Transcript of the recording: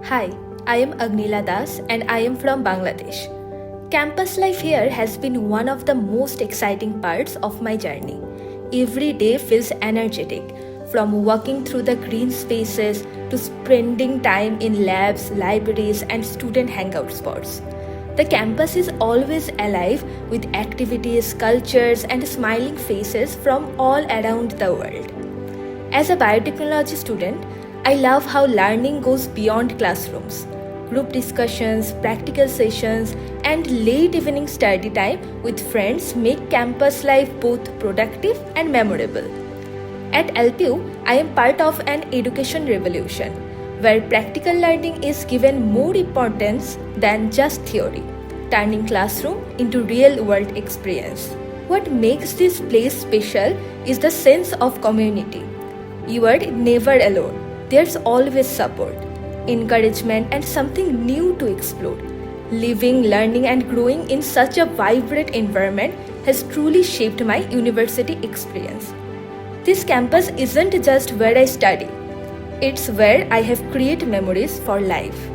Hi, I am Agnila Das and I am from Bangladesh. Campus life here has been one of the most exciting parts of my journey. Every day feels energetic, from walking through the green spaces to spending time in labs, libraries, and student hangout spots. The campus is always alive with activities, cultures, and smiling faces from all around the world. As a biotechnology student, I love how learning goes beyond classrooms. Group discussions, practical sessions, and late evening study time with friends make campus life both productive and memorable. At LPU, I am part of an education revolution where practical learning is given more importance than just theory, turning classroom into real world experience. What makes this place special is the sense of community. You are never alone. There's always support, encouragement, and something new to explore. Living, learning, and growing in such a vibrant environment has truly shaped my university experience. This campus isn't just where I study, it's where I have created memories for life.